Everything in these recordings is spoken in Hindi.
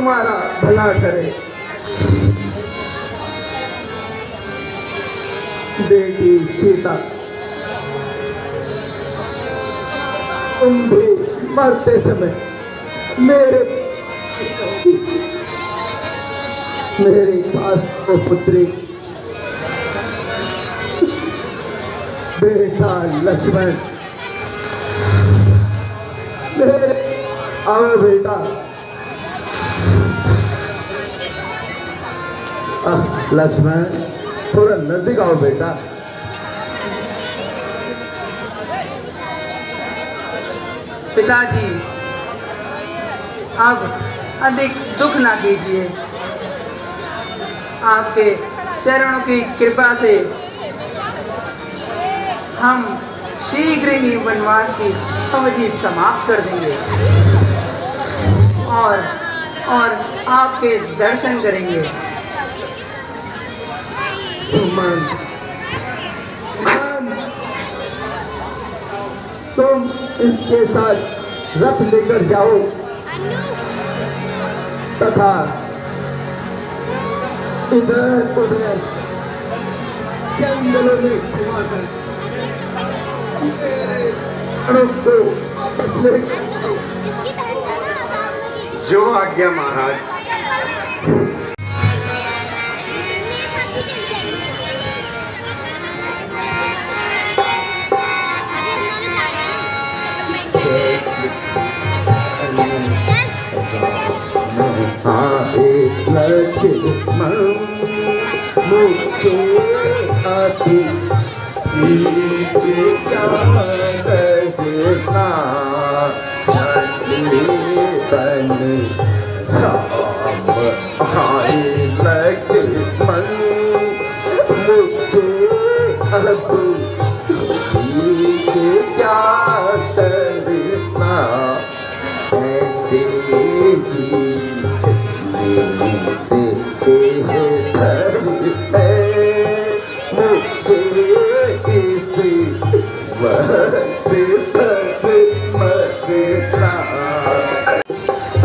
तुम्हारा भला करे। बेटी सीता, तुम भी मरते समय मेरे पास तो पुत्री बेटा लक्ष्मण, मेरे आओ बेटा, लक्ष्मण थोड़ा नजदीक आओ बेटा। पिताजी, अब अधिक दुख ना कीजिए। आपके चरणों की कृपा से हम शीघ्र ही वनवास की अवधि समाप्त कर देंगे और आपके दर्शन करेंगे। सुमन, तुम इनके साथ रथ लेकर जाओ तथा इधर उधर जंगलों में घुमाकर को वापस लेकर जो आज्ञा महाराज। लक्ष्मण मुझे आती क्या कहना, चली बन राम हाय लक्ष्मण मुझे अब क्या करना, ऐसे जी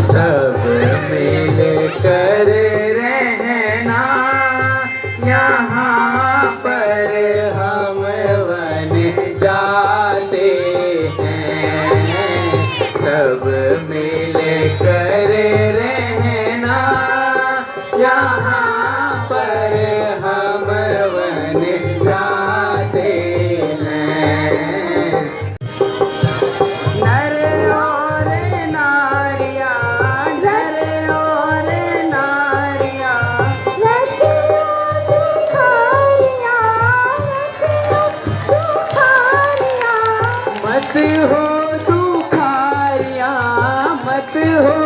सब मिल कर रहना, यहाँ पर हम वन जाते हैं। सब मिल कर रहना, यहाँ पर हम वन जाते हैं। नर और नारिया, नर और नारिया, मत हो दुखारिया, मत हो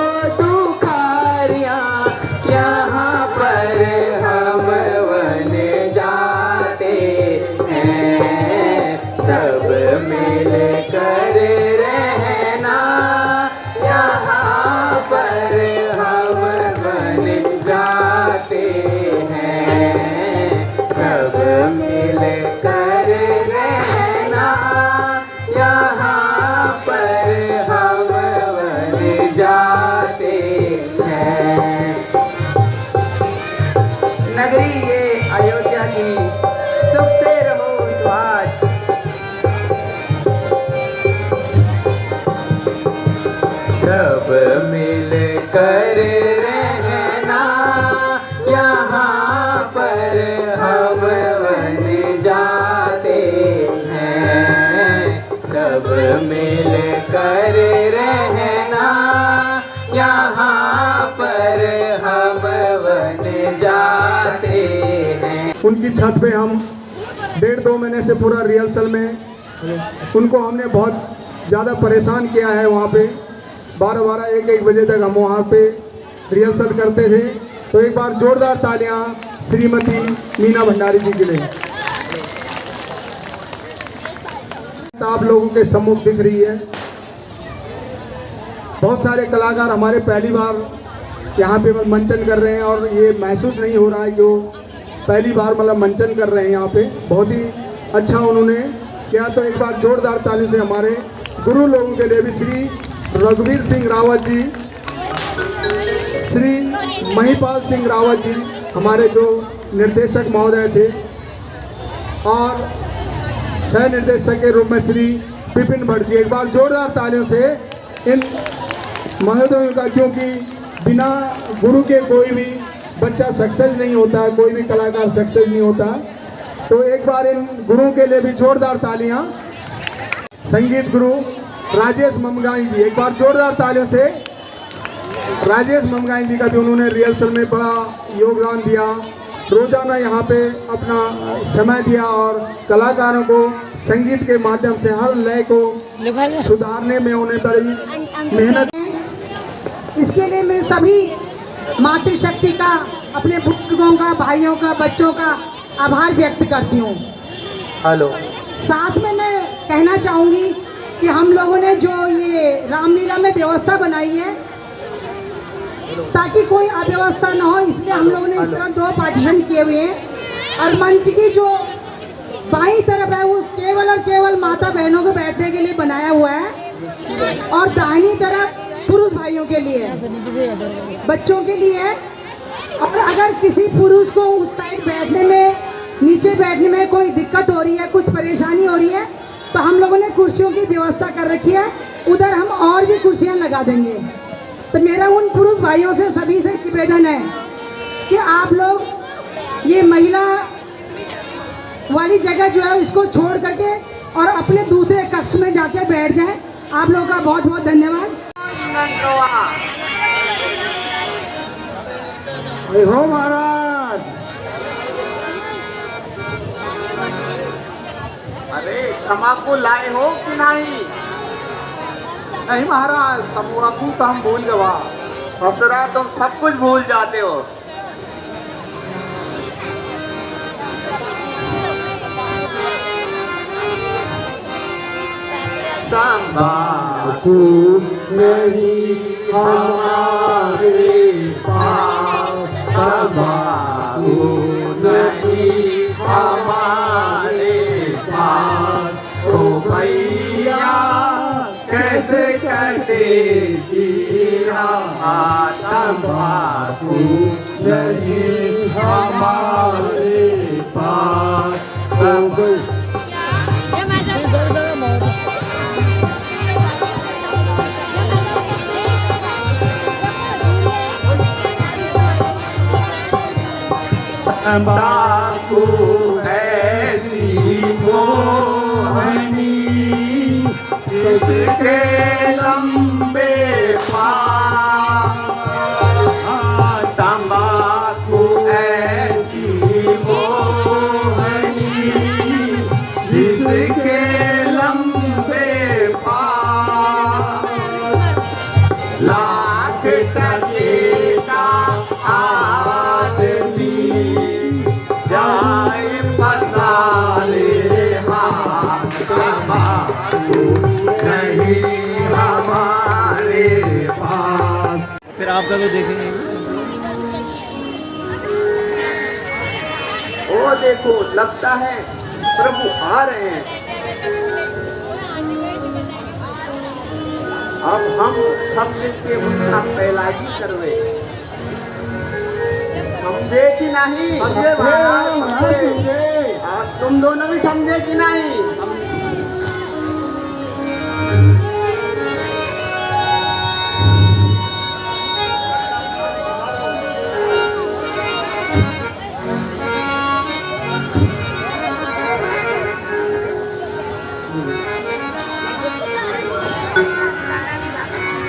दुखारिया, यहाँ पर हम वन जाते हैं। सब मिल कर रहना, यहाँ पर हम वन जाते हैं। सब मिल कर रहना, यहाँ पर हम वन जाते हैं। नगरी ये अयोध्या की, सुख से रहो आज। सब मिल कर रहना, यहाँ पर हम वन जाते हैं। सब मिल कर रहना, यहाँ पर हम वन जाते हैं। उनकी छत पे हम 1.5-2 महीने से पूरा रिहर्सल में उनको हमने बहुत ज़्यादा परेशान किया है। वहाँ पे 12-12, 1-1 बजे तक हम वहाँ पे रिहर्सल करते थे। तो एक बार जोरदार तालियां श्रीमती मीना भंडारी जी के लिए। आप लोगों के सम्मुख दिख रही है। बहुत सारे कलाकार हमारे पहली बार यहाँ पे मंचन कर रहे हैं और ये महसूस नहीं हो रहा है कि वो पहली बार मतलब मंचन कर रहे हैं यहाँ पे। बहुत ही अच्छा उन्होंने किया। तो एक बार जोरदार ताली से हमारे गुरु लोगों के लिए भी श्री रघुवीर सिंह रावत जी, श्री महिपाल सिंह रावत जी हमारे जो निर्देशक महोदय थे, और सह निर्देशक के रूप में श्री विपिन भट्ट जी। एक बार जोरदार तालियों से इन महोदयों का, क्योंकि बिना गुरु के कोई भी बच्चा सक्सेस नहीं होता है, कोई भी कलाकार सक्सेस नहीं होता। तो एक बार इन गुरुओं के लिए भी जोरदार तालियां। संगीत गुरु राजेश ममगाई जी, एक बार जोरदार तालियों से। राजेश ममगाई जी का भी उन्होंने रिहर्सल में बड़ा योगदान दिया, रोजाना यहाँ पे अपना समय दिया और कलाकारों को संगीत के माध्यम से हर लय को सुधारने में उन्हें बड़ी मेहनत। इसके लिए मैं सभी मातृशक्ति का, अपने बुजुर्गों का, भाइयों का, बच्चों का आभार व्यक्त करती हूँ। हेलो। साथ में मैं कहना चाहूँगी कि हम लोगों ने जो ये रामलीला में व्यवस्था बनाई है ताकि कोई अव्यवस्था न हो, इसलिए हम लोगों ने इस तरह 2 पार्टीशन किए हुए हैं। और मंच की जो बाईं तरफ है वो केवल और केवल माता बहनों को बैठने के लिए बनाया हुआ है, और दाहिनी तरफ पुरुष भाइयों के लिए, बच्चों के लिए है। और अगर किसी पुरुष को उस साइड बैठने में, नीचे बैठने में कोई दिक्कत हो रही है, कुछ परेशानी हो रही है, तो हम लोगों ने कुर्सियों की व्यवस्था कर रखी है। उधर हम और भी कुर्सियां लगा देंगे। तो मेरा उन पुरुष भाइयों से, सभी से निवेदन है कि आप लोग ये महिला वाली जगह जो है इसको छोड़ करके और अपने दूसरे कक्ष में जाके बैठ जाएं। आप लोगों का बहुत बहुत धन्यवाद। हो महाराज। अरे तम्बाकू लाए हो कि नहीं? नहीं महाराज, तम्बाकू तो हम भूल गवा। ससुरा तुम सब कुछ भूल जाते हो। तम्बाकू नहीं हमारे पास, तम्बाकू नहीं हमारे पास। ओ भैया कैसे कटेगी रात, तम्बाकू नहीं हमारे पास। तम्बाकू ऐसी मोहनी जिसके लंबे पाँव, तम्बाकू ऐसी मोहनी जिसके लंबे पाँव। लाख टके का आदमी जाए पसारे हाथ, तम्बाकू नहीं हमारे पास। फिर आपका तो देखेंगे। ओ देखो, लगता है प्रभु आ रहे हैं। अब हम सब मिलके उनका पहलागी करवे। समझे कि नहीं? समझे महाराज, समझे। आप तुम दोनों भी समझे कि नहीं?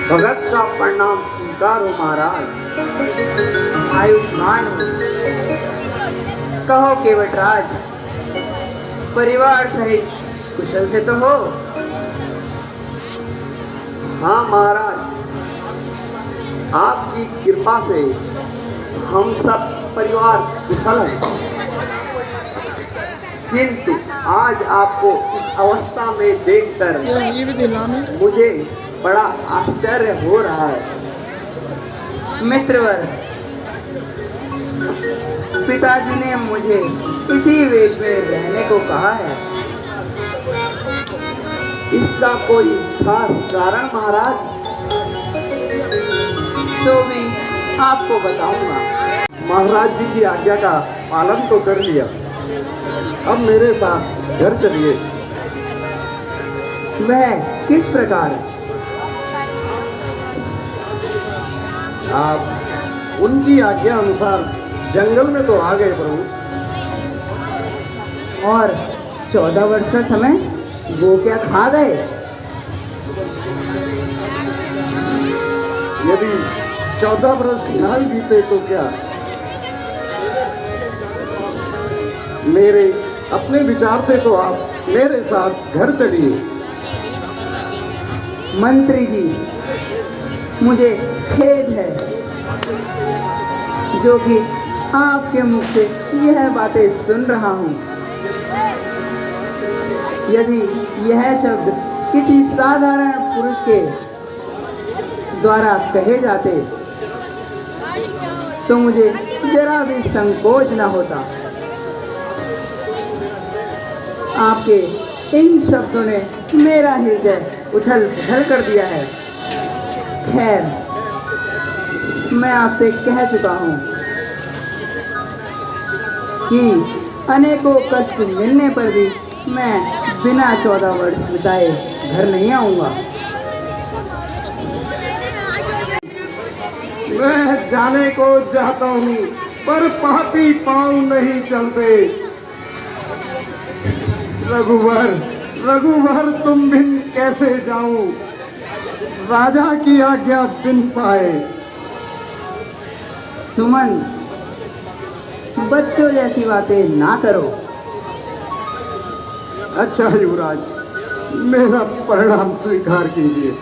भगत का प्रणाम स्वीकारो महाराज। आयुष्मान हो। कहो केवटराज, परिवार सहित कुशल से तो हो? हाँ महाराज, आपकी कृपा से हम सब परिवार कुशल हैं। किंतु आज आपको इस अवस्था में देखकर मुझे बड़ा आश्चर्य हो रहा है। मित्रवर, पिताजी ने मुझे इसी वेश में रहने को कहा है। इसका कोई खास कारण महाराज? सो भी आपको बताऊंगा। महाराज जी की आज्ञा का पालन तो कर लिया, अब मेरे साथ घर चलिए। वह किस प्रकार? आप उनकी आज्ञा अनुसार जंगल में तो आ गए प्रभु। और 14 वर्ष का समय वो क्या खा गए? यदि 14 वर्ष ना बीते तो क्या? मेरे अपने विचार से तो आप मेरे साथ घर चलिए। मंत्री जी, मुझे खेद है जो कि आपके मुख से यह बातें सुन रहा हूँ। यदि यह शब्द किसी साधारण पुरुष के द्वारा कहे जाते तो मुझे जरा भी संकोच न होता। आपके इन शब्दों ने मेरा हृदय उथल पुथल कर दिया है। खैर, मैं आपसे कह चुका हूँ कि अनेकों कष्ट मिलने पर भी मैं बिना 14 वर्ष बिताए घर नहीं आऊँगा। मैं जाने को चाहता हूँ पर पापी पाँव नहीं चलते। रघुवर, रघुवर तुम बिन कैसे जाऊं, राजा की आज्ञा बिन पाए। सुमन, बच्चों जैसी बातें ना करो। अच्छा युवराज, मेरा परिणाम स्वीकार कीजिए।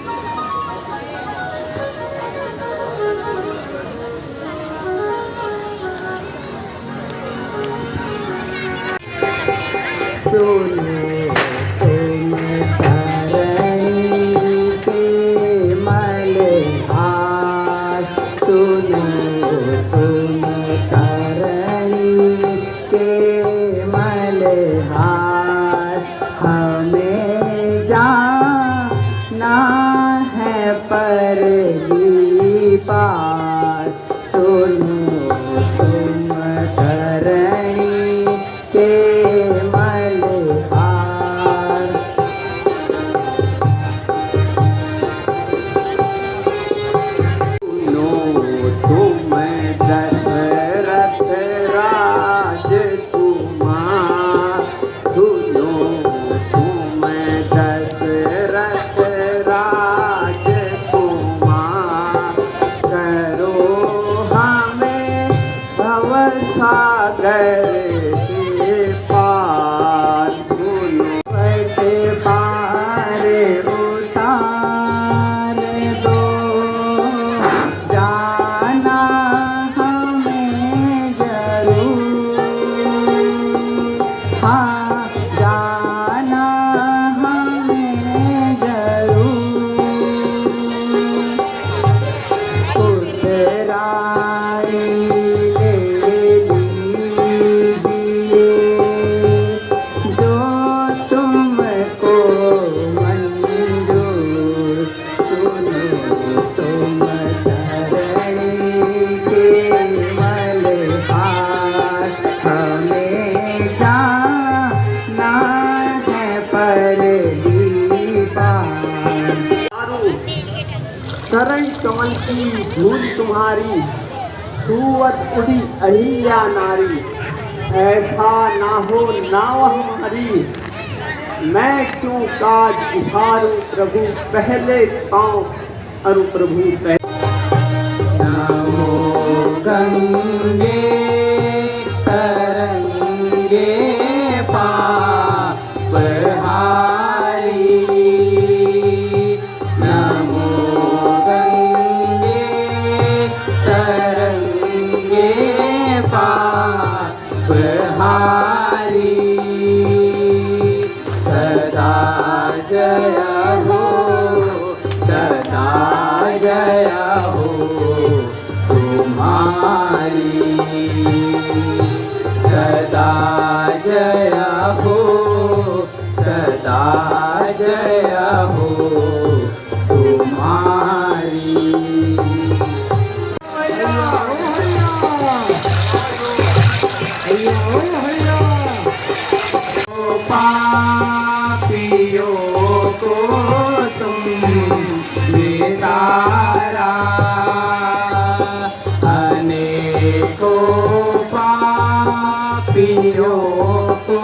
तरई कमल की धूल तुम्हारी, धूवत उड़ी अहिल्या नारी। ऐसा ना हो नाव हमारी, मैं क्यों काज उठारूं प्रभु, पहले पाँव अरु प्रभु पहले। नमो गंगे तरंगे पाप हारी, नमो गंगे तरंगे पाप हारी। सदा जय हो, सदा जय हो तुम्हारी, सदा जय हो, सदा जय हो तुम्हारी। पियो को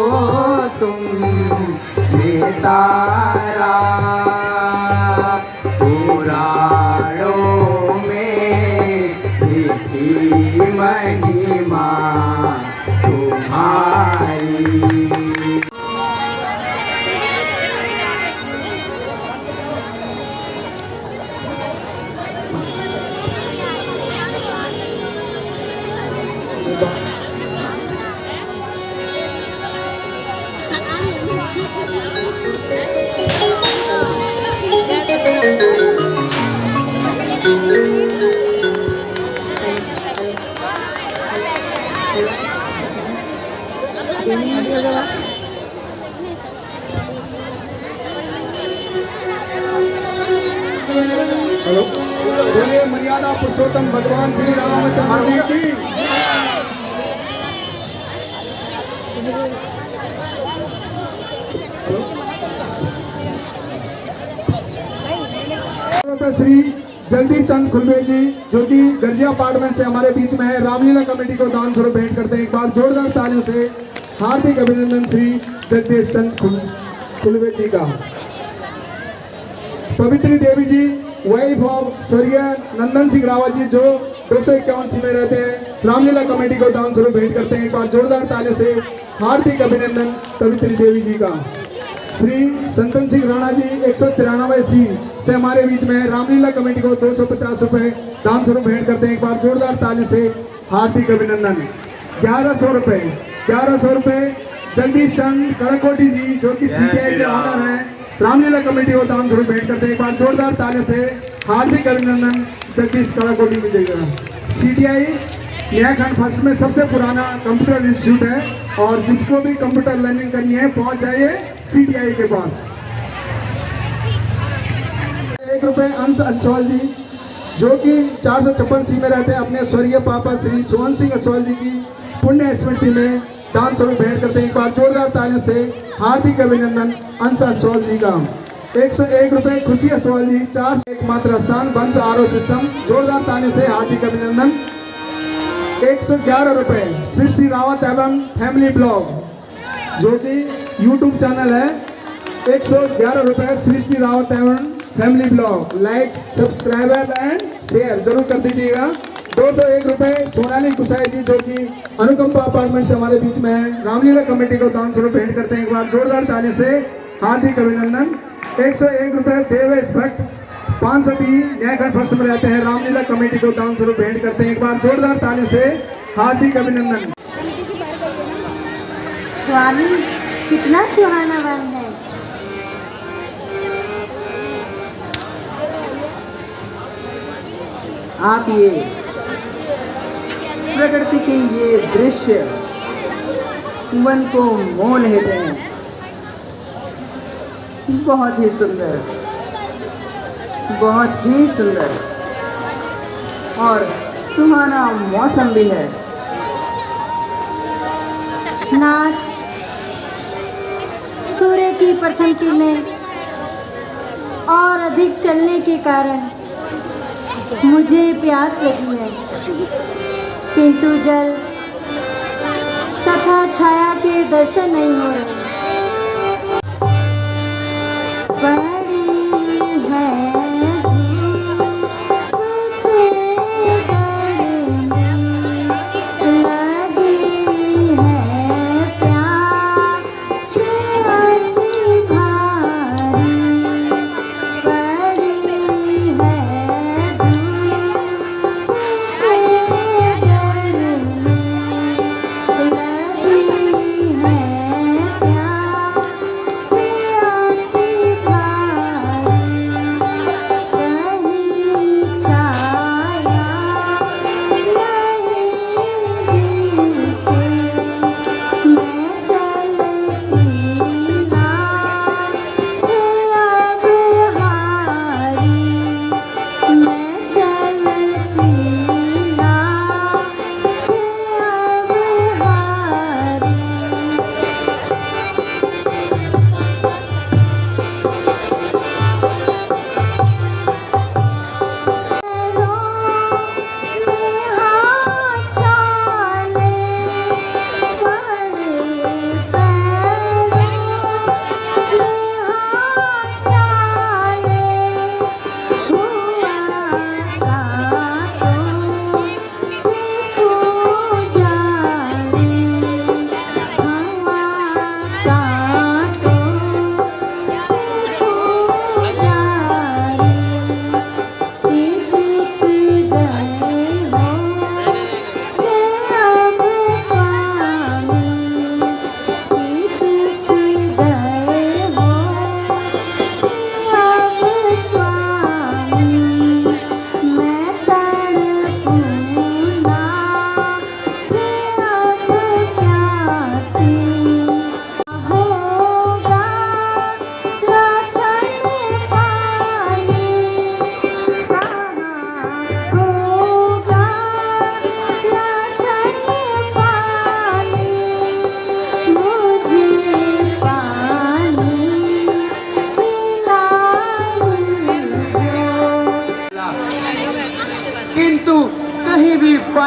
तुम तारा पुराणों में लिखी महिमा तुम्हारी। हेलो, बोलिए मर्यादा पुरुषोत्तम भगवान श्री रामचंद्र जी की। श्री जगदीश चंद खुलबे जी जो कि गर्जिया अपार्टमेंट से हमारे बीच में है, रामलीला कमेटी को दान स्वरूप भेंट करते हैं। एक बार जोरदार तालियों से हार्दिक अभिनंदन श्री जगदीश चंद खुलबे जी का। पवित्री देवी जी वाइफ ऑफ स्वर्गीय नंदन सिंह रावत जी जो 251 में रहते हैं, रामलीला कमेटी को दान स्वरूप भेंट करते हैं। एक बार जोरदार तालियों से हार्दिक अभिनंदन पवित्री देवी जी का। श्री संतन सिंह राणा जी 193 सी से हमारे बीच में है, रामलीला कमेटी को 250 रुपए दान स्वरूप भेंट करते हैं। एक बार जोरदार तालियों से हार्दिक अभिनंदन। 1100 रुपए जगदीश चंद कड़कोटी जी जो कि सीटीआई के ऑनर हैं, रामलीला कमेटी को दान स्वरूप भेंट करते हैं। एक बार जोरदार तालियों से हार्दिक अभिनंदन जगदीश कड़कोटी की जगह। सीटीआई न्यायखंड फर्स्ट में सबसे पुराना कंप्यूटर इंस्टीट्यूट है और जिसको भी कंप्यूटर लर्निंग करनी है पहुंच जाइए सीटीआई के पास। 1 रुपए अंश असवाल जी जो कि 456 सी में रहते हैं, अपने स्वर्गीय पापा श्री सोहन सिंह असवाल जी की पुण्य स्मृति में दान स्वरूप भेंट करते हैं। एक बार जोरदार तालियों से हार्दिक अभिनंदन अंश असवाल जी का। 101 रुपए खुशी असवाल जी 4 एकमात्र स्थान वंश आरओ सिस्टम, जोरदार तालियों से हार्दिक अभिनंदन। 111 रुपए श्री रावत एवं फैमिली ब्लॉग जो कि यूट्यूब चैनल है। 111 रुपए श्री रावत एवं family blog, like subscribe and share जरूर कर दीजिएगा। 201 रुपए सोनाली कुसाई जी जो कि अनुकंपा अपार्टमेंट से हमारे बीच में है, रामलीला कमेटी को दान स्वरूप भेंट करते हैं। एक बार जोरदार तालियों से हार्दिक अभिनंदन। 101 रुपए देवेश भट्ट 500 न्यायखंड फर्स्ट में रहते हैं, रामलीला कमेटी को दान स्वरूप भेंट करते हैं। एक बार जोरदार तालियों से हार्दिक अभिनंदन। स्वामी कितना सुहाना वन है। आप ये प्रकृति के ये दृश्य मन को मोह लेते हैं, बहुत ही सुंदर, बहुत ही सुंदर और सुहाना मौसम भी है। नाथ, सूर्य की प्रथम किरणें और अधिक चलने के कारण मुझे प्यास लगी है, किंतु जल तथा छाया के दर्शन नहीं हो रहे।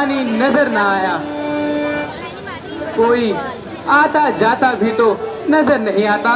पानी नजर ना आया। कोई आता जाता भी तो नजर नहीं आता।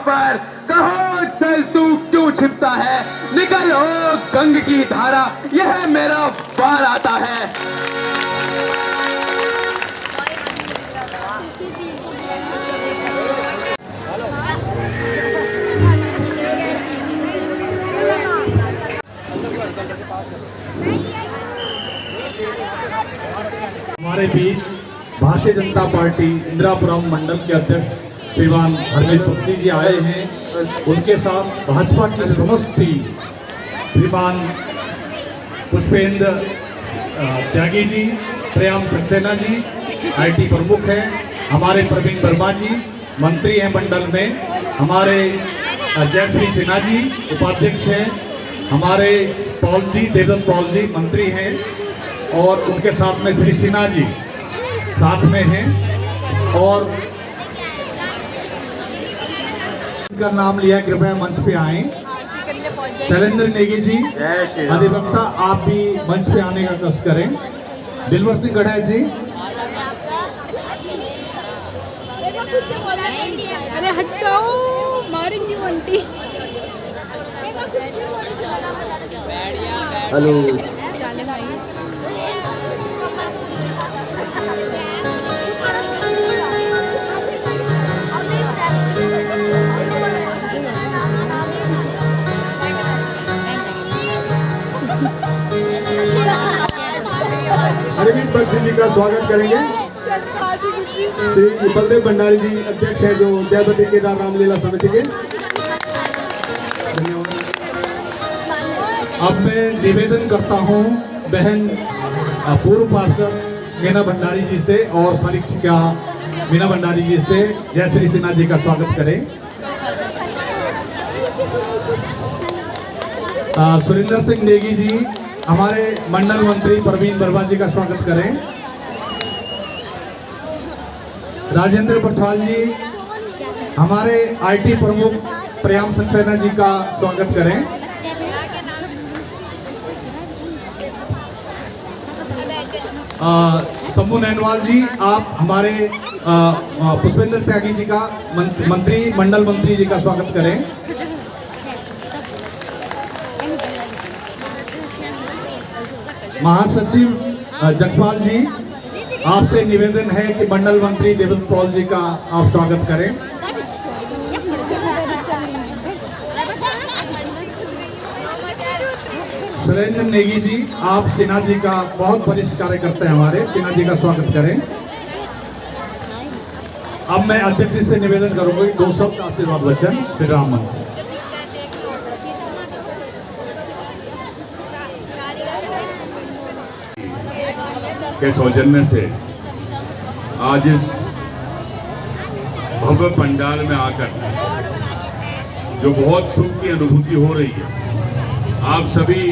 पर कहो चल तू क्यों छिपता है, निकल ओ गंग की धारा, यह मेरा वार आता है। हमारे बीच भारतीय जनता पार्टी इंदिरापुरम मंडल के अध्यक्ष श्रीमान हरमीत बख्शी जी आए हैं। उनके साथ भाजपा की समस्त टीम, श्रीमान पुष्पेंद्र त्यागी जी, प्रियम सक्सेना जी आईटी प्रमुख हैं, हमारे प्रवीण वर्मा जी मंत्री हैं मंडल में, हमारे जयश्री सिन्हा जी उपाध्यक्ष हैं, हमारे पॉल जी देवदत्त पॉल जी मंत्री हैं और उनके साथ में श्री सिन्हा जी साथ में हैं। और इनका नाम लिया, कृपया मंच पे आए। शैलेंद्र नेगी जी अधिवक्ता, आप भी मंच पे आने का कष्ट करें। दिलवर सिंह गढ़ा जी, अरे हट जाओ, मारेंगी आंटी। हेलो, हरमीत बख्शी जी का स्वागत करेंगे। श्री बलदेव भंडारी जी अध्यक्ष हैं जो जयवती केदार रामलीला समिति के। धन्यवाद। अब मैं निवेदन करता हूं बहन पूर्व पार्षद मीना भंडारी जी से और समीक्षिका मीना भंडारी जी से जयश्री सिन्हा जी का स्वागत करें। सुरेंद्र सिंह नेगी जी हमारे मंडल मंत्री प्रवीण वर्मा जी का स्वागत करें। राजेंद्र बर्थवाल जी हमारे आईटी प्रमुख प्रियम सक्सेना जी का स्वागत करें। शंभू नैनवाल जी आप हमारे पुष्पेंद्र त्यागी जी का मंत्री मंडल मंत्री जी का स्वागत करें। महासचिव जगपाल जी आपसे निवेदन है कि मंडल मंत्री देवदत्त पॉल जी का आप स्वागत करें। सुरेंद्र नेगी जी आप सिन्हा जी का बहुत वरिष्ठ कार्यकर्ता हैं हमारे, सिन्हा जी का स्वागत करें। अब मैं अध्यक्ष जी से निवेदन करूंगा कि 2 शब्द आशीर्वाद वचन श्री राम मंच के सौजन्य से आज इस भव्य पंडाल में आकर जो बहुत सुख की अनुभूति हो रही है, आप सभी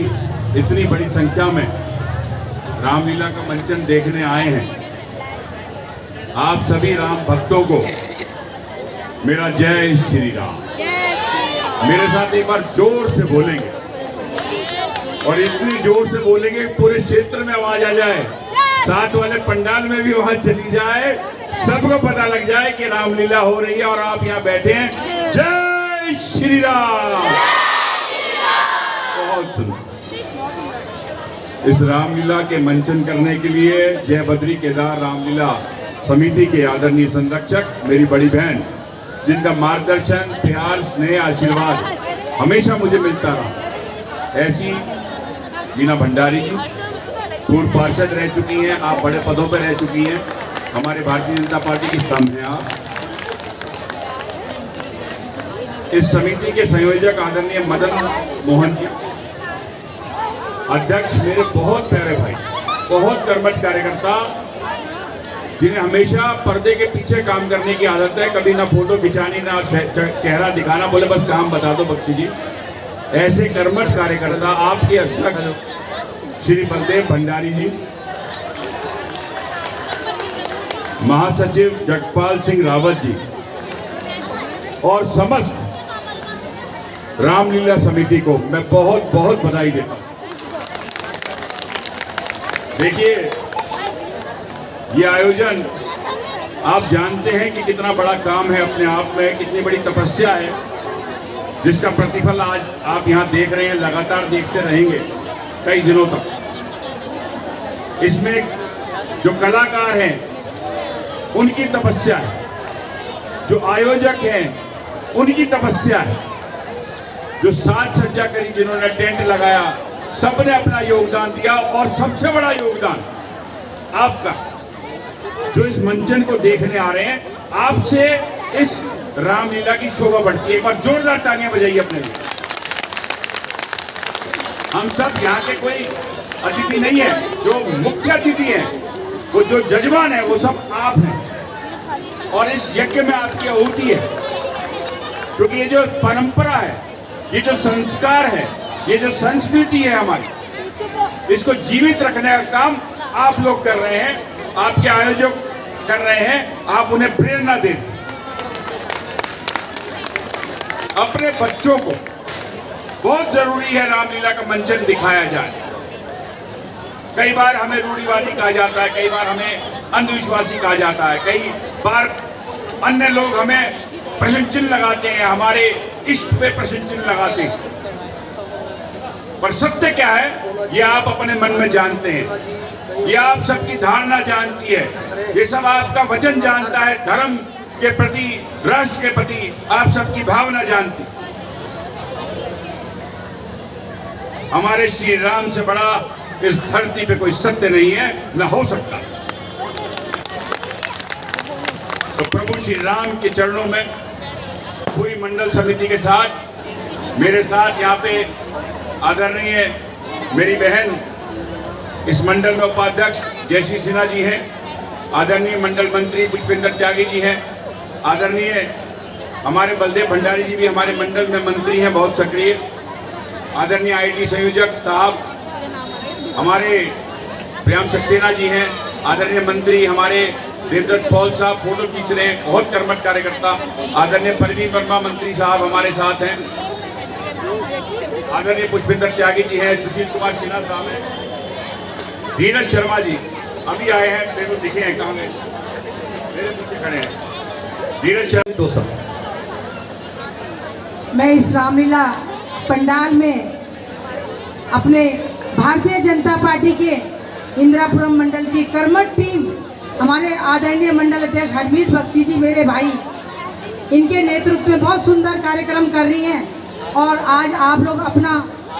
इतनी बड़ी संख्या में रामलीला का मंचन देखने आए हैं, आप सभी राम भक्तों को मेरा जय श्री राम। मेरे साथ एक बार जोर से बोलेंगे और इतनी जोर से बोलेंगे पूरे क्षेत्र में आवाज आ जाए, साथ वाले पंडाल में भी आवाज चली जाए, सबको पता लग जाए कि रामलीला हो रही है और आप यहाँ बैठे हैं। जय श्री राम। बहुत सुंदर। इस रामलीला के मंचन करने के लिए जय बद्री केदार रामलीला समिति के आदरणीय संरक्षक मेरी बड़ी बहन, जिनका मार्गदर्शन, प्यार, स्नेह, आशीर्वाद हमेशा मुझे मिलता रहा, ऐसी मीना भंडारी जी पूर्व पार्षद रह चुकी हैं, आप बड़े पदों पर रह चुकी हैं, हमारे भारतीय जनता पार्टी की स्तंभ हैं आप। इस समिति के संयोजक आदरणीय मदन मोहन जी, अध्यक्ष मेरे बहुत प्यारे भाई, बहुत कर्मठ कार्यकर्ता, जिन्हें हमेशा पर्दे के पीछे काम करने की आदत है, कभी ना फोटो खिंचानी ना चेहरा दिखाना, बोले बस काम बता दो बख्शी जी। ऐसे कर्मठ कार्यकर्ता आपके अध्यक्ष श्री बलदेव भंडारी जी, महासचिव जगपाल सिंह रावत जी और समस्त रामलीला समिति को मैं बहुत बहुत बधाई देता हूं। देखिए, ये आयोजन आप जानते हैं कि कितना बड़ा काम है, अपने आप में कितनी बड़ी तपस्या है, जिसका प्रतिफल आज आप यहाँ देख रहे हैं, लगातार देखते रहेंगे कई दिनों तक। इसमें जो कलाकार हैं उनकी तपस्या है, जो आयोजक हैं उनकी तपस्या है, जो साज सज्जा करी, जिन्होंने टेंट लगाया, सबने अपना योगदान दिया और सबसे बड़ा योगदान आपका, जो इस मंचन को देखने आ रहे हैं, आपसे इस रामलीला की शोभा बढ़ती है। एक बार जोरदार तालियां बजाइए अपने लिए। हम सब यहाँ के कोई अतिथि नहीं है, जो मुख्य अतिथि हैं, वो जो जजमान है वो सब आप हैं, और इस यज्ञ में आपकी आहुति है, क्योंकि ये जो परंपरा है, ये जो संस्कार है, ये जो संस्कृति है हमारी, इसको जीवित रखने का काम आप लोग कर रहे हैं, आपके आयोजक कर रहे हैं, आप उन्हें प्रेरणा दें। अपने बच्चों को बहुत जरूरी है रामलीला का मंचन दिखाया जाए। कई बार हमें रूढ़िवादी कहा जाता है, कई बार हमें अंधविश्वासी कहा जाता है, कई बार अन्य लोग हमें प्रश्न चिन्ह लगाते हैं, हमारे इष्ट पे प्रश्न चिन्ह लगाते हैं, पर सत्य क्या है ये आप अपने मन में जानते हैं, ये आप सबकी धारणा जानती है, ये सब आपका वचन जानता है, धर्म के प्रति, राष्ट्र के प्रति आप सबकी भावना जानती। हमारे श्री राम से बड़ा इस धरती पे कोई सत्य नहीं है, न हो सकता। तो प्रभु श्री राम के चरणों में पूरी मंडल समिति के साथ, मेरे साथ यहाँ पे आदरणीय मेरी बहन इस मंडल में उपाध्यक्ष जयश्री सिन्हा जी हैं, आदरणीय मंडल मंत्री पुष्पेंद्र त्यागी जी हैं, आदरणीय हमारे बलदेव भंडारी जी भी हमारे मंडल में मंत्री हैं, बहुत सक्रिय, आदरणीय आईटी संयोजक साहब हमारे प्रियम सक्सेना जी हैं, आदरणीय मंत्री हमारे देवदत्त पॉल साहब फोटो खींच रहे हैं, बहुत कर्मठ कार्यकर्ता, आदरणीय परवीन वर्मा मंत्री साहब हमारे साथ हैं, आदरणीय पुष्पेंद्र त्यागी जी हैं, सुशील कुमार सिन्हा साहब हैं, धीरज शर्मा जी अभी आए हैं, मेरे को दिखे हैं, कहाँ में मेरे पीछे खड़े हैं, धीरज शर्मा। दो सब मैं इस रामलीला पंडाल में अपने भारतीय जनता पार्टी के इंदिरापुरम मंडल की कर्मठ टीम, हमारे आदरणीय मंडल अध्यक्ष हरमीत बख्शी जी मेरे भाई, इनके नेतृत्व में बहुत सुंदर कार्यक्रम कर रही हैं, और आज आप लोग अपना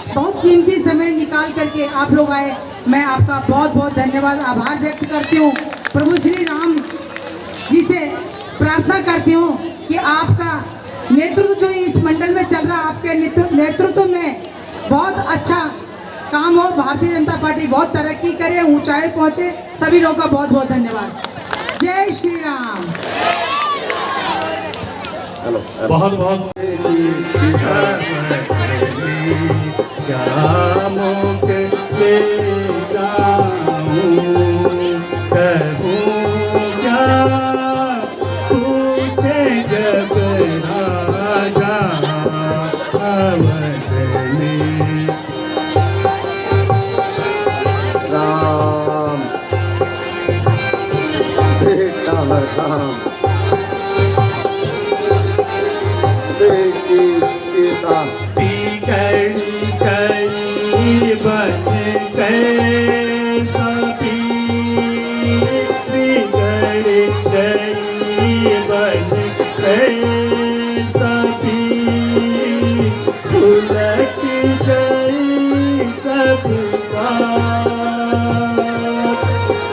बहुत कीमती समय निकाल करके आप लोग आए, मैं आपका बहुत बहुत धन्यवाद, आभार व्यक्त करती हूँ। प्रभु श्री राम जी से प्रार्थना करती हूँ कि आपका नेतृत्व जो इस मंडल में चल रहा, आपके नेतृत्व में बहुत अच्छा काम हो, भारतीय जनता पार्टी बहुत तरक्की करे, ऊंचाई पहुंचे। सभी लोगों का बहुत बहुत धन्यवाद। जय श्री राम। बहुत बहुत क्या मुके ले जाऊं बेटा राम, बेटी सीता बिगड़ गई बन गए सभी, बिगड़ गई बन गए सभी, उलट गई सब बात,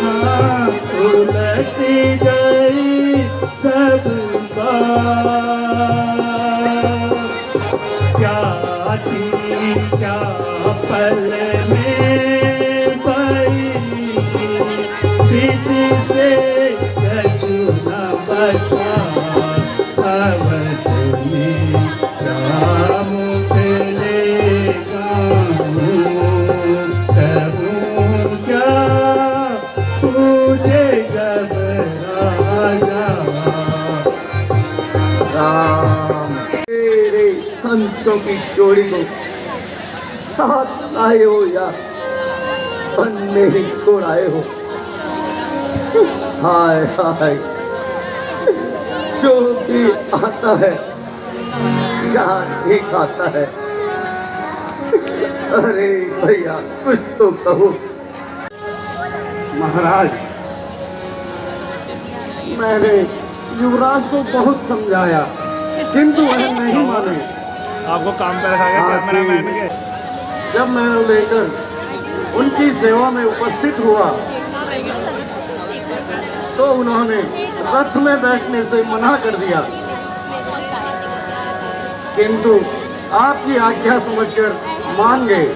हाँ उलट गई सब बात। क्या थी क्या पल में बई, विध से कछुना बसा अवध में, राम ले कहूँ क्या पूछे जब राजा। राम, तेरे संतों की जोड़ी को साथ आए हो या वन में ही छोड़ आए हो। हाय हाय, जो भी आता है जान ही खाता है। अरे भैया कुछ तो कहो। महाराज, मैंने युवराज को बहुत समझाया किंतु वह नहीं माने। आपको काम पे रखा गया कैमरामैन के। जब मैं लेकर उनकी सेवा में उपस्थित हुआ तो उन्होंने रथ में बैठने से मना कर दिया, किंतु आपकी आज्ञा समझकर मान गए।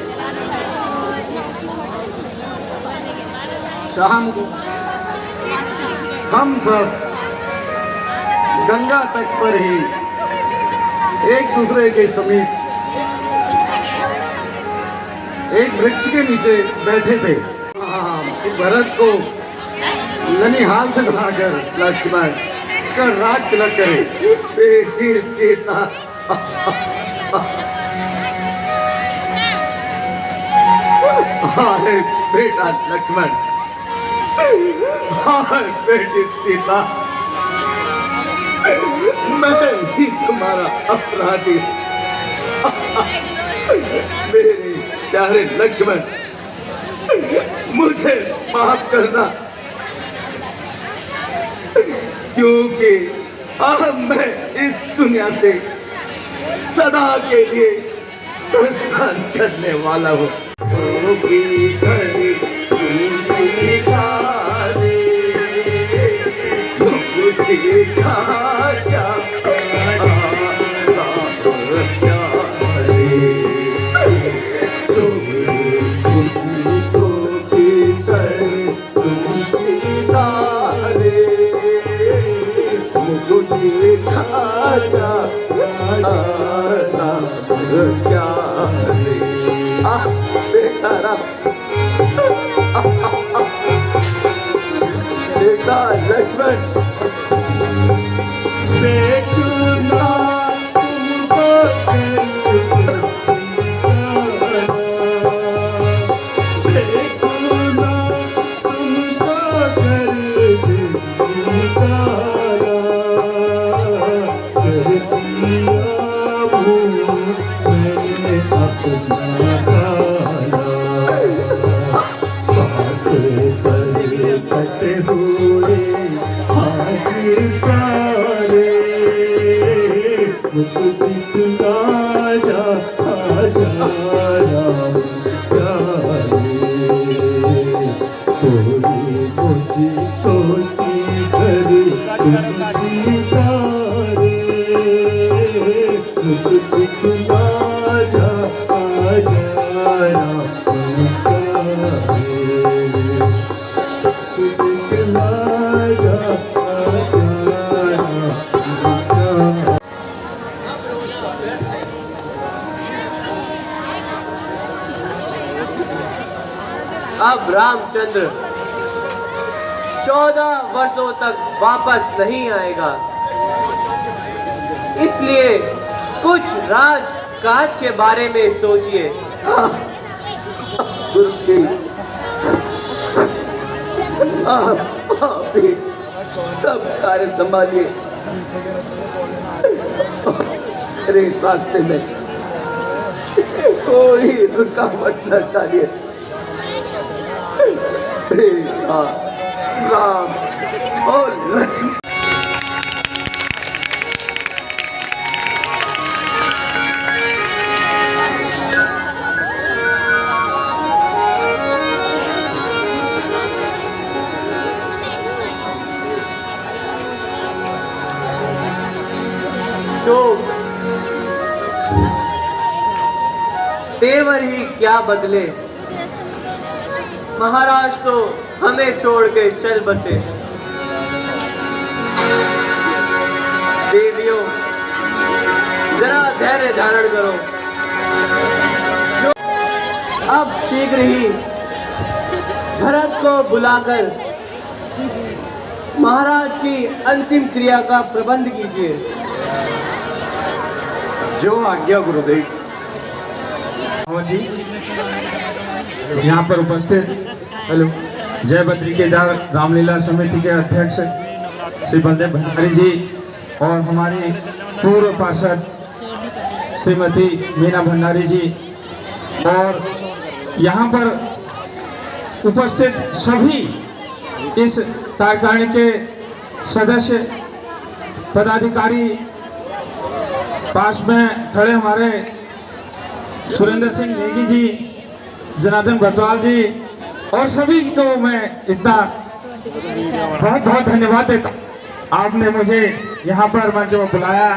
शाम को हम सब गंगा तट पर ही एक दूसरे के समीप एक वृक्ष के नीचे बैठे थे। भरत को ननिहाल से बनाकर लक्ष्मण का राज तिलक करे। बेटी सीता हाय बेटा लक्ष्मण, हाय बेटी सीता, मैं ही तुम्हारा अपराधी। मेरे प्यारे लक्ष्मण, मुझे माफ करना, क्योंकि अब मैं इस दुनिया से सदा के लिए प्रस्थान करने वाला हूँ। बेटा लक्ष्मण, बेटुना तुमको बेटुना तुमको कर से पुकारा, कर दिया भूल मैंने अपना काया, कटे हुए आज सारे, मुझको दिखला जा राम प्यारे, चोरी मुझी तोती घर तुम सितारे, मुझको दिखला जा राम प्यारे। अब रामचंद्र 14 वर्षों तक वापस नहीं आएगा, इसलिए कुछ राजकाज के बारे में सोचिए। सब कार्य संभालिए। अरे रास्ते में कोई रुकावट न डालिए। राम और लक्ष्मण। तेवर ही क्या बदले, महाराज तो हमें छोड़ के चल बसे। देवियों जरा धैर्य धारण करो, अब शीघ्र ही भरत को बुलाकर महाराज की अंतिम क्रिया का प्रबंध कीजिए। जो आज्ञा गुरुदेव। जी यहाँ पर उपस्थित हेलो जय बद्री केदार रामलीला समिति के अध्यक्ष श्री बलदेव भंडारी जी और हमारी पूर्व पार्षद श्रीमती मीना भंडारी जी और यहाँ पर उपस्थित सभी इस कार्यकारिणी के सदस्य पदाधिकारी, पास में खड़े हमारे सुरेंद्र सिंह नेगी जी, जनार्दन भटवाल जी और सभी को मैं इतना बहुत बहुत धन्यवाद देता हूँ। आपने मुझे यहाँ पर मंच में बुलाया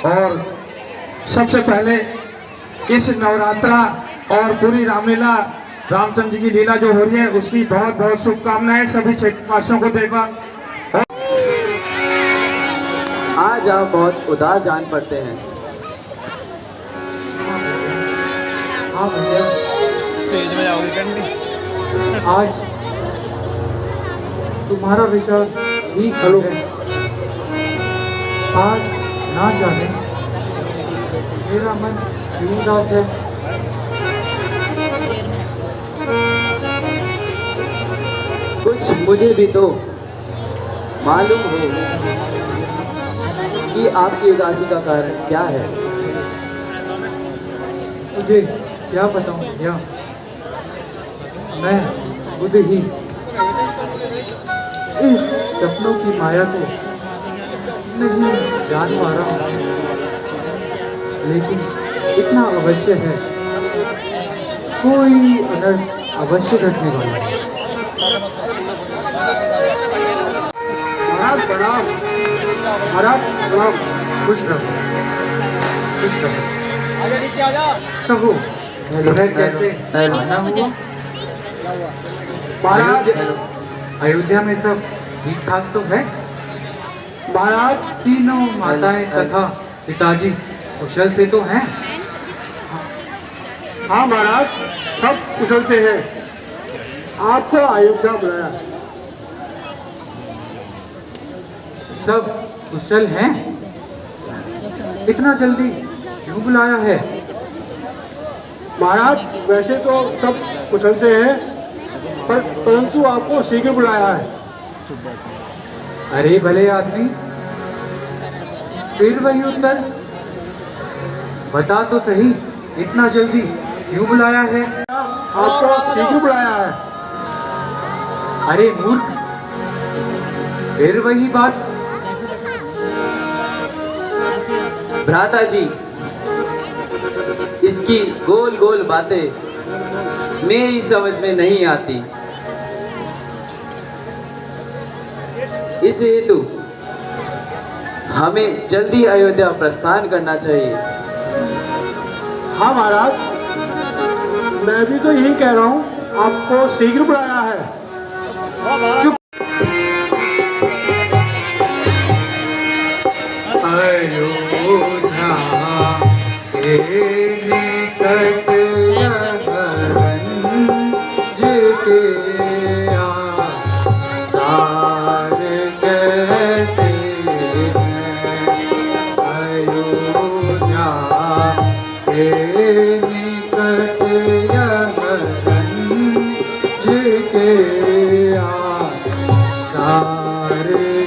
और सबसे पहले इस नवरात्रा और पूरी रामलीला रामचंद्र जी की लीला जो हो रही है उसकी बहुत बहुत शुभकामनाएं सभी क्षेत्रवासियों को देगा। आज आप बहुत उदास जान पड़ते हैं। स्टेज में जाओगे करनी। आज तुम्हारा विचार ही खड़ो है। आज ना जाने मेरा मन क्यों उदास है। कुछ मुझे भी तो मालूम हो कि आपकी उदासी का कारण क्या है। मुझे क्या बताऊं भैया, मैं खुद ही इस सपनों की माया को नहीं जान पा रहा हूं, लेकिन इतना अवश्य है कोई अनर्थ अवश्य घटने वाला है। महाराज प्रणाम। महाराज प्रणाम। खुश रहो, खुश रहो। आजा नीचे आजा। कहो कैसे आना हुआ? महाराज अयोध्या में सब ठीक ठाक तो है? महाराज तीनों माताएं तथा पिताजी कुशल से तो हैं? हाँ महाराज, सब कुशल से हैं। आपको अयोध्या बुलाया। सब कुशल हैं? इतना जल्दी क्यों बुलाया है? महाराज वैसे तो सब कुशल से हैं, परंतु आपको शीघ्र बुलाया है। अरे भले आदमी, फिर वही उत्तर, बता तो सही इतना जल्दी क्यों बुलाया है? आपको शीघ्र बुलाया है। अरे मूर्ख, फिर वही बात। भ्राता जी, इसकी गोल गोल बातें मेरी समझ में नहीं आती। इस हेतु हमें जल्दी अयोध्या प्रस्थान करना चाहिए। हाँ महाराज, मैं भी तो यही कह रहा हूँ, आपको शीघ्र बुलाया है। चुप। अयोध्या के निकट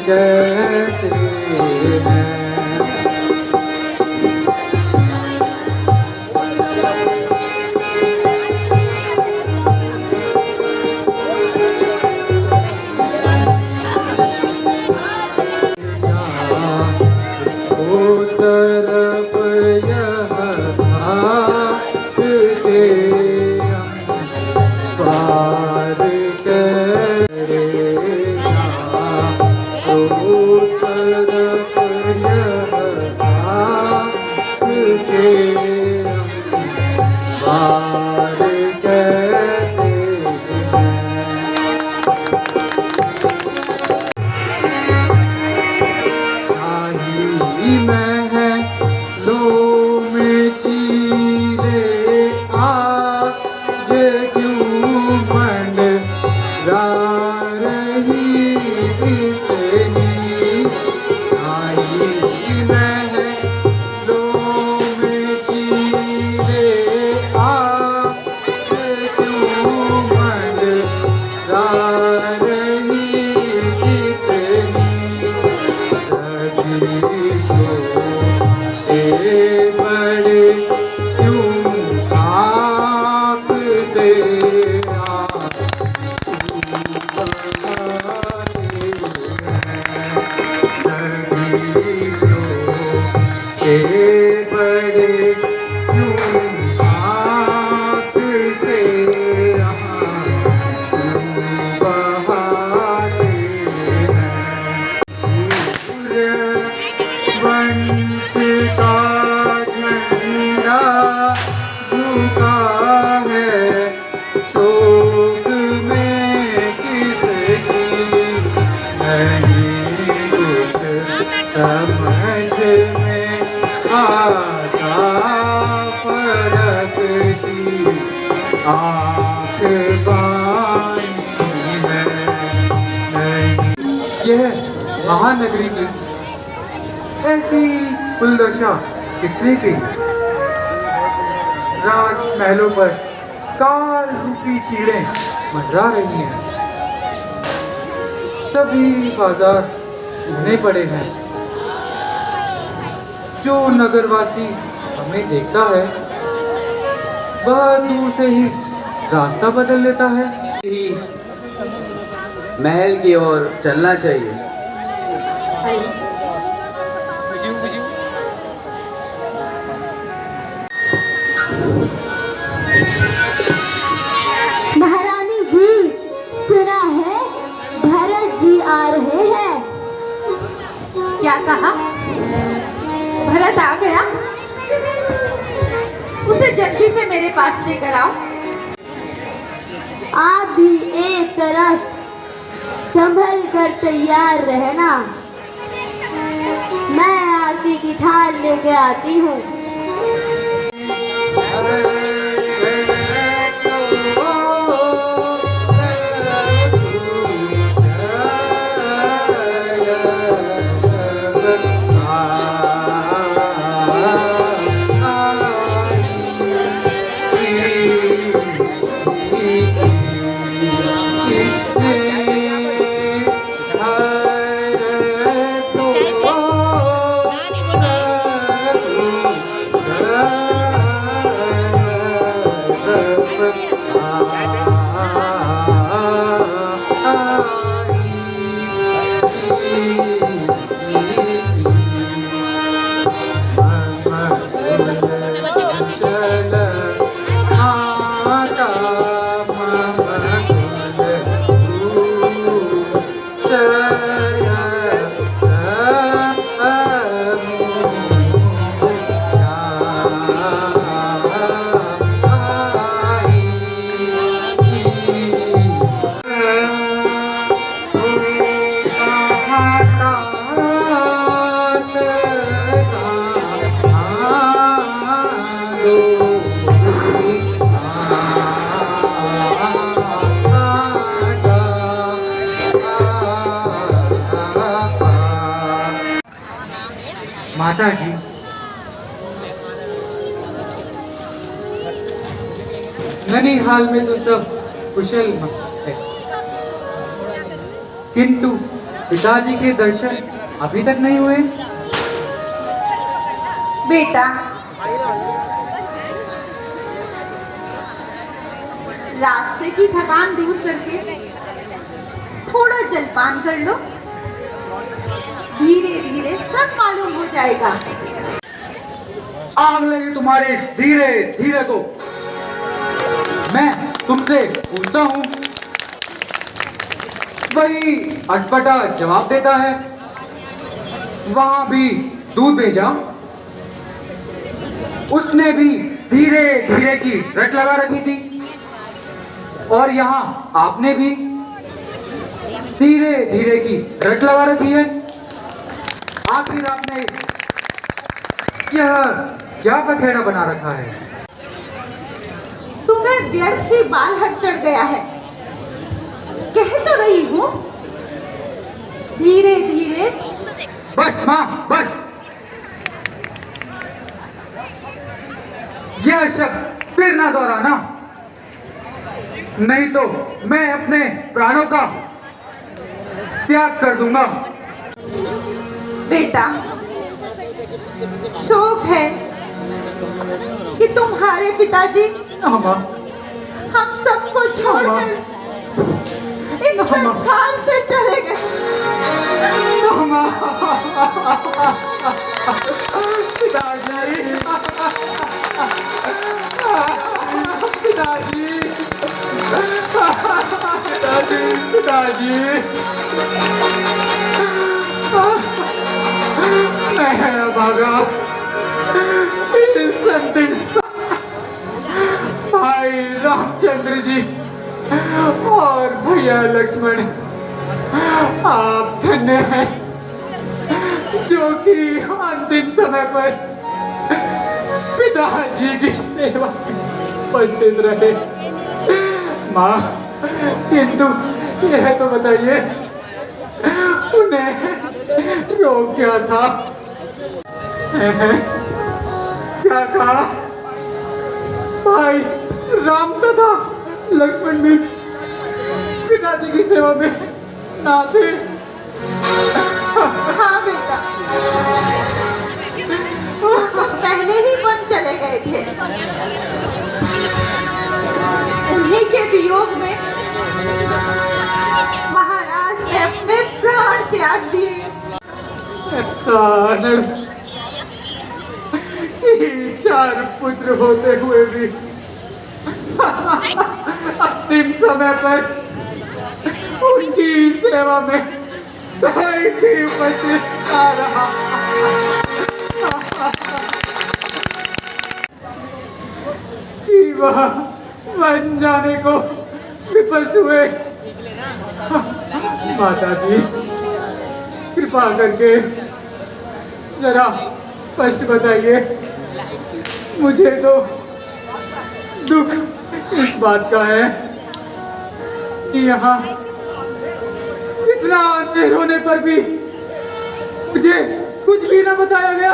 कैसे हैं। तरफ यह से हम पार करेगा, तो तरफ यह से हम पार कैसे शाही महलों में चीरे आज क्यों मंडरा रही इतनी। शाही महलों में चीरे आज क्यों मंडरा रही इतनी। बड़े क्यों आप से बड़े क्यों आप से बहाते हैं। वंश का झंडा झुका है शोक में किसकी नहीं कुछ समझ में आता। फर्क की आँख बानी है नहीं। यह महानगरी की ऐसी कुलदशा किसने की। राजमहलों पर काल रूपी चीड़ें मंडरा रही हैं। सभी बाजार सूने पड़े हैं। जो नगरवासी हमें देखता है वह दूर से ही रास्ता बदल लेता है। महल की ओर चलना चाहिए। महारानी जी, सुना है भरत जी आ रहे हैं। क्या कहा? भरत आ गया? उसे जल्दी से मेरे पास लेकर आओ। आप भी एक तरफ संभल कर तैयार रहना, मैं आरती की थाल लेके आती हूँ। माता जी, ननिहाल में तो सब कुशल है, किंतु पिताजी के दर्शन अभी तक नहीं हुए? बेटा, रास्ते की थकान दूर करके थोड़ा जलपान कर लो, धीरे धीरे सब मालूम हो जाएगा। आग लगी तुम्हारे इस धीरे धीरे को। मैं तुमसे पूछता हूँ, वही अटपटा जवाब देता है। वहां भी दूध भेजा, उसने भी धीरे धीरे की रट लगा रखी थी, और यहाँ आपने भी धीरे धीरे की रट लगा रखी है। आखिर आपने यह क्या पखेड़ा बना रखा है? तुम्हें व्यर्थ ही बाल हट चढ़ गया है। कह तो रही हूँ, धीरे धीरे। बस माँ, बस। यह शब्द फिर ना दोहराना, नहीं तो मैं अपने प्राणों का त्याग कर दूंगा। बेटा, शौक है कि तुम्हारे पिताजी माँ, हम सबको छोड़कर इस संसार से चले गए। पिताजी, पिताजी, पिताजी, पिताजी, मैं भागा इस अंतिम भाई रामचंद्र जी और भैया लक्ष्मण, आप धन्य हैं जो कि अंतिम समय पर पिताजी की सेवा उपस्थित रहे। माँ, किंतु यह तो बताइए, उन्हें रोग क्या था? क्या कहा? भाई राम तथा लक्ष्मण भी पिताजी की सेवा में ना थे? हाँ बेटा, पहले ही वन चले गए थे। उन्हीं के वियोग में महाराज ने अपने प्राण त्याग दिए। चार पुत्र होते हुए भी अंतिम समय पर उनकी सेवा में कोई भी उपस्थित आ रहा। कि वह वन जाने को विवश हुए। माता जी, कृपा करके जरा स्पष्ट बताइए। मुझे तो दुख इस बात का है कि यहाँ इतना अंधेर होने पर भी मुझे कुछ भी ना बताया गया।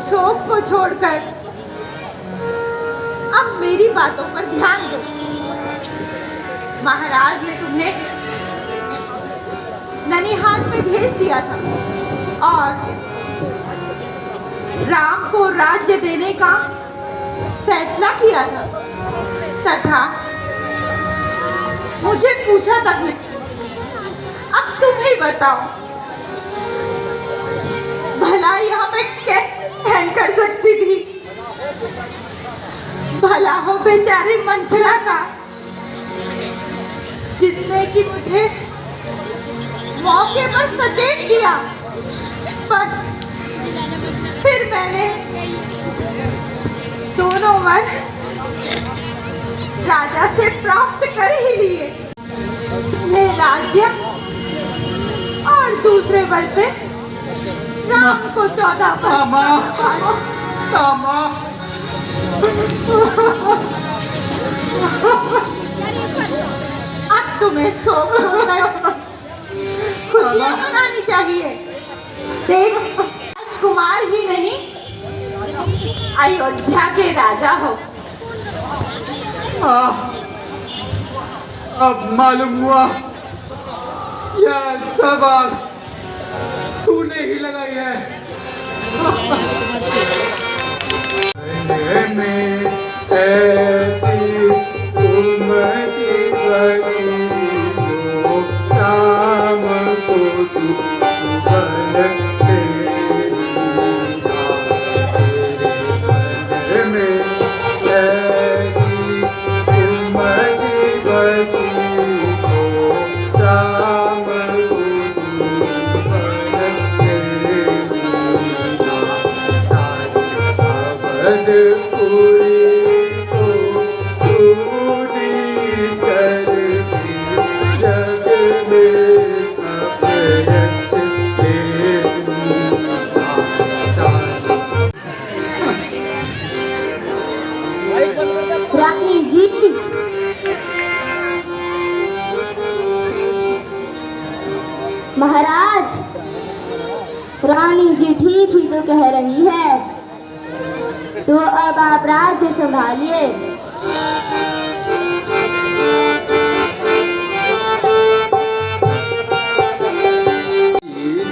शोक को छोड़कर अब मेरी बातों पर ध्यान दो। महाराज ने तुम्हें ननिहाल में भेज दिया था और राम को राज्य देने का फैसला किया था, तथा मुझे पूछा तक नहीं। अब तुम ही बताओ, भला यह मैं कैसे सहन कर सकती थी? भला हो बेचारी मंथरा का, जिसने कि मुझे मौके पर सचेत किया। बस फिर मैंने दोनों वर राजा से प्राप्त कर ही लिए। मैं राज्य और दूसरे वर से राम को 14 अब तुम्हें शोक छोड़कर खुशियां मनानी चाहिए। देख, राजकुमार ही नहीं, अयोध्या के राजा हो। अब मालूम हुआ यह सब आग तूने ही लगाई है। में ऐसी उम्मती बनी हो, शाम को तू बनते में ऐसी उम्मती बसी हो, शाम को तू बनते साथ पूरी को सूरी कर जग में अपयश रानी जी, महाराज, रानी जी ठीक ही तो कह रही है, तो अब आप राज्य संभालिए।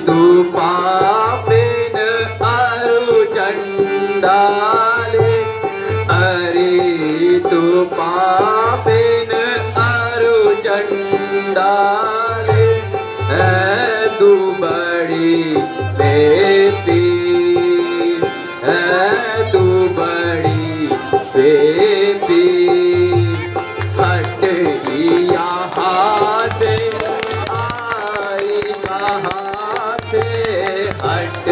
तू पापिन अरु चंडाले, अरे तू पापिन अरु चंडाले, है तू बड़ी बेपी, है तू बड़ी बेपी, हट यहाँ से आई कहाँ से, हट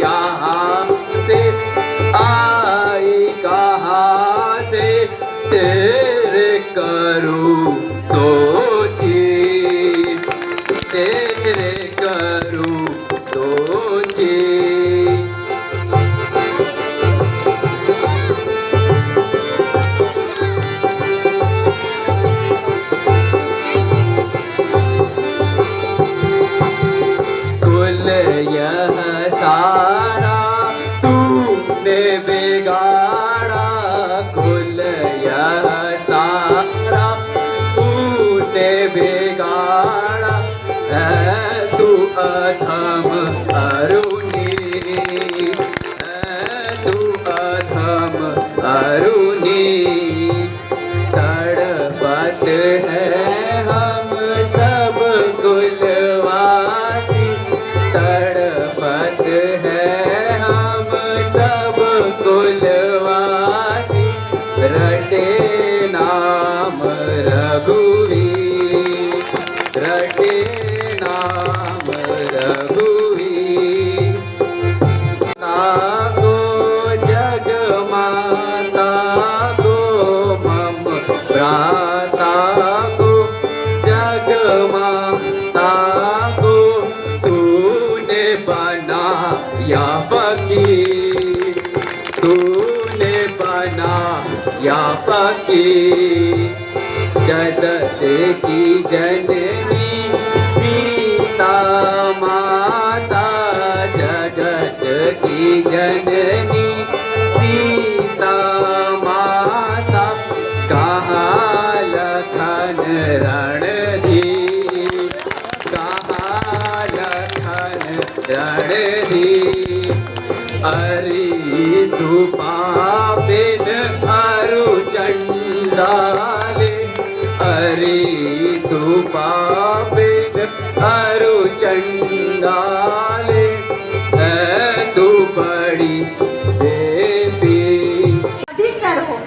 यहाँ से आई कहाँ से, तेरे करूँ तो चीज, तेरे करूँ तो चीज। कुल यह सारा तूने बिगाड़ा, कुल यह सारा तूने बिगाड़ा, है तू अधम अरुणी, है तू अधम अरुणी, तड़पत है हम सब कुलवासी, तड़पत है हम सब कुलवासी, रटे नाम रघुवीर, रटे नाम रघुवीर। ताको जग माता को मम प्राता को, जग माता को तूने बनाया फकीर, तूने बनाया फकीर। जगत की जननी सीता माता, जगत की जननी सीता माता, कहाँ लखन रणधीर, कहाँ लखन रणधीर। अरे तू पापिन अरु चंडाले, अरे तू पापिन अरु चंडाले, है तू बड़ी बेपी। अधिक न रहो।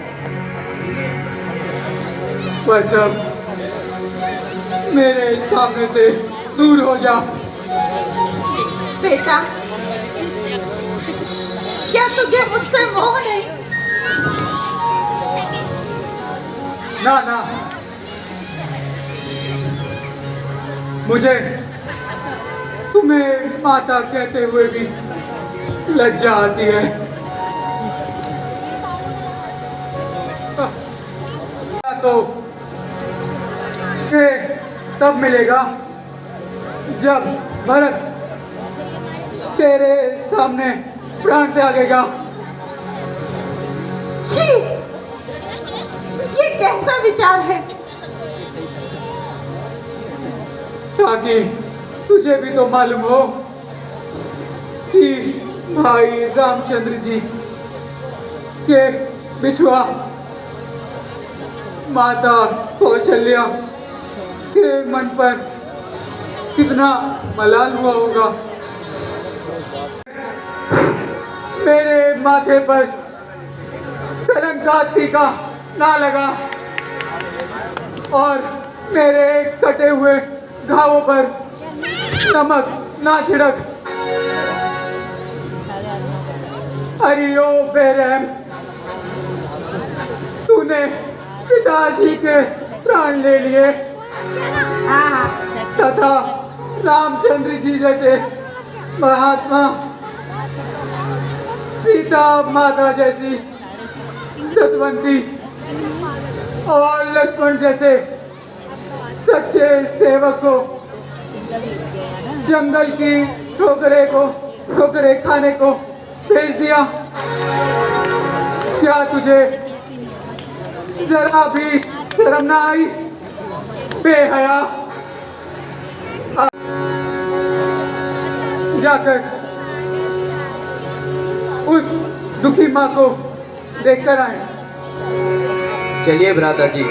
बस अब मेरे सामने से दूर हो जा। बेटा, क्या तुझे मुझसे मोह नहीं? ना ना, मुझे तुम्हें माता कहते हुए भी लज्जा आती है। तो ये तब मिलेगा जब भरत तेरे सामने प्राण त्यागेगा। छी! ये कैसा विचार है? ताकि तुझे भी तो मालूम हो कि भाई रामचंद्र जी के बिछुआ माता कौशल्या के मन पर कितना मलाल हुआ होगा। मेरे माथे पर कलंक का टीका ना लगा और मेरे कटे हुए घावों पर नमक ना छिड़क। हरिओ बेरहम, तूने पिताजी के प्राण ले लिए तथा रामचंद्र जी जैसे महात्मा, सीता माता जैसी सतवंती और लक्ष्मण जैसे सच्चे सेवक को जंगल की ठोकरे खाने को भेज दिया। क्या तुझे जरा भी शर्म ना आई बेहया? जाकर उस दुखी माँ को देखकर आए। चलिए भ्राता जी।